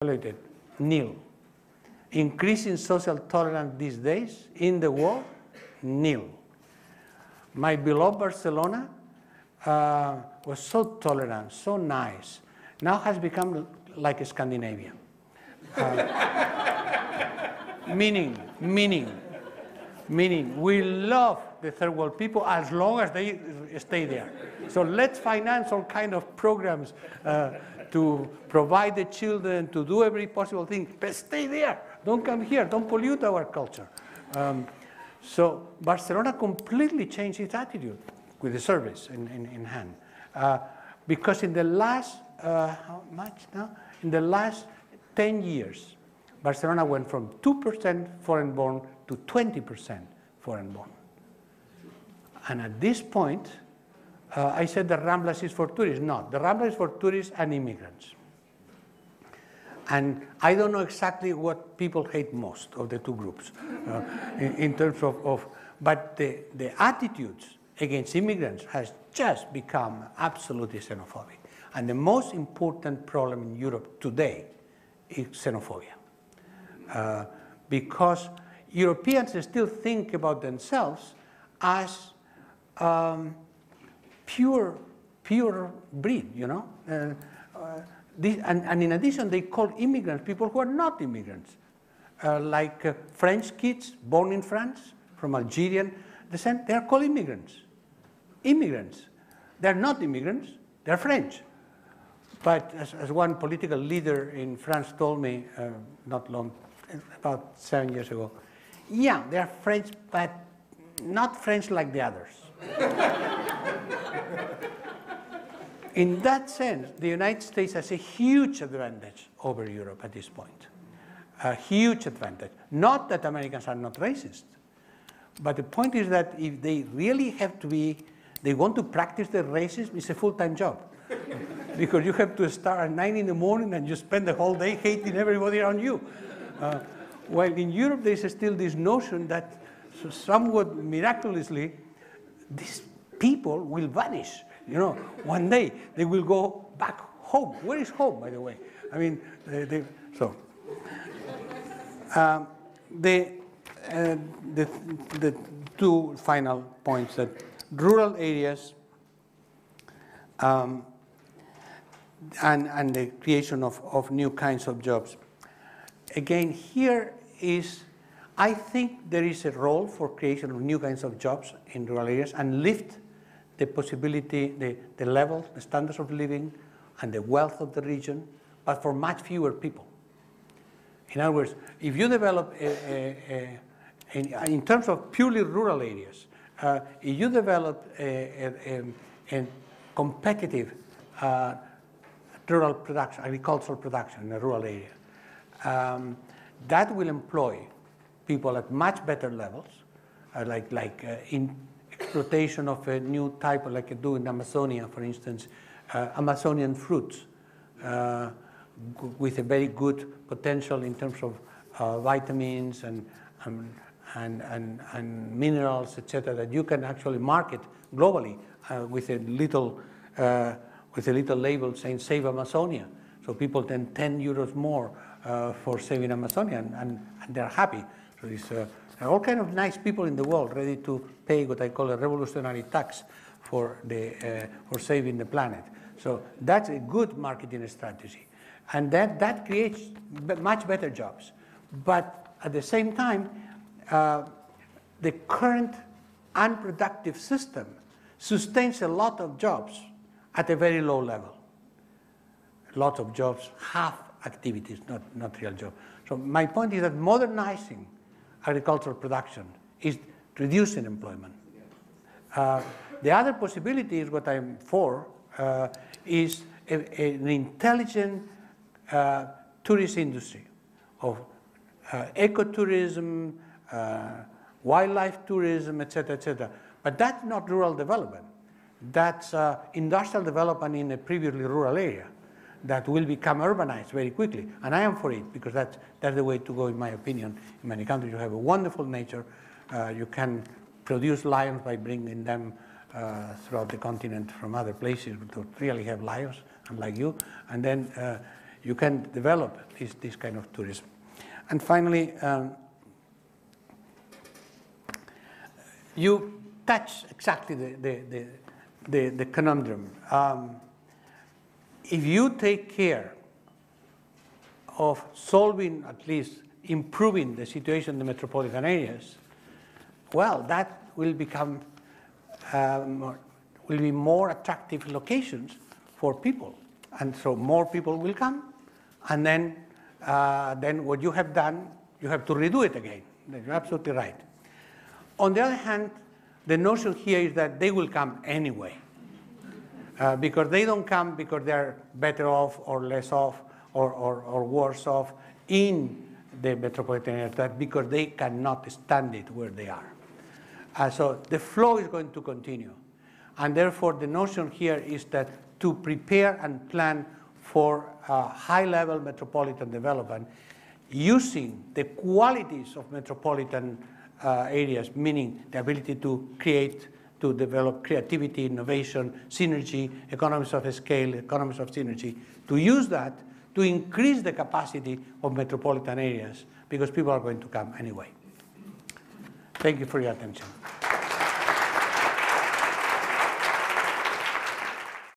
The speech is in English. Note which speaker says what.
Speaker 1: calculated, nil. Increase in social tolerance these days in the world, nil. My beloved Barcelona was so tolerant, so nice. Now has become like Scandinavia. Meaning, we love the third world people as long as they stay there. So let's finance all kind of programs to provide the children, to do every possible thing, but stay there. Don't come here, don't pollute our culture. So Barcelona completely changed its attitude with the service in hand. Because in the last, how much now? In the last 10 years, Barcelona went from 2% foreign-born to 20% foreign-born. And at this point, I said the Ramblas is for tourists. No, the Ramblas is for tourists and immigrants. And I don't know exactly what people hate most of the two groups in terms of but the attitudes against immigrants has just become absolutely xenophobic. And the most important problem in Europe today is xenophobia. Because Europeans still think about themselves as pure breed, you know. And in addition, they call immigrants people who are not immigrants, like French kids born in France from Algerian descent. They are called immigrants. Immigrants. They're not immigrants. They're French. But as one political leader in France told me not long, about 7 years ago, yeah, they're French, but not French like the others. In that sense, the United States has a huge advantage over Europe at this point. A huge advantage. Not that Americans are not racist, but the point is that if they really have to be, they want to practice their racism, it's a full-time job. Because you have to start at 9 in the morning and you spend the whole day hating everybody around you. While in Europe, there is still this notion that somewhat miraculously, these people will vanish. You know, one day they will go back home. Where is home, by the way? I mean, so the two final points that rural areas and the creation of new kinds of jobs. Again, here is, I think there is a role for creation of new kinds of jobs in rural areas and lift the possibility, the level, the standards of living, and the wealth of the region, but for much fewer people. In other words, if you develop, in terms of purely rural areas, if you develop a competitive rural production, agricultural production in a rural area, that will employ people at much better levels, in exploitation of a new type, like I do in Amazonia, for instance, Amazonian fruits with a very good potential in terms of vitamins and minerals, etc., that you can actually market globally with a little label saying "Save Amazonia," so people then 10 euros more for saving Amazonia, and they're happy. So there are all kinds of nice people in the world ready to pay what I call a revolutionary tax for saving the planet. So that's a good marketing strategy. And that creates much better jobs. But at the same time, the current unproductive system sustains a lot of jobs at a very low level. Lots of jobs, half activities, not real jobs. So my point is that modernizing agricultural production is reducing employment. The other possibility is what I'm for, is an intelligent tourist industry of ecotourism, wildlife tourism, etc., etc. But that's not rural development. That's industrial development in a previously rural area that will become urbanized very quickly. And I am for it, because that's the way to go, in my opinion. In many countries, you have a wonderful nature. You can produce lions by bringing them throughout the continent from other places to really have lions, unlike you. And then you can develop this kind of tourism. And finally, you touch exactly the conundrum. If you take care of solving, at least improving the situation in the metropolitan areas, well, that will become will be more attractive locations for people, and so more people will come, and then what you have done, you have to redo it again. You're absolutely right. On the other hand, the notion here is that they will come anyway, because they don't come because they're better off or less off or worse off in the metropolitan area, but because they cannot stand it where they are. So the flow is going to continue. And therefore, the notion here is that to prepare and plan for high-level metropolitan development, using the qualities of metropolitan areas, meaning the ability to create, to develop creativity, innovation, synergy, economies of scale, economies of synergy, to use that to increase the capacity of metropolitan areas, because people are going to come anyway. Thank you for your attention.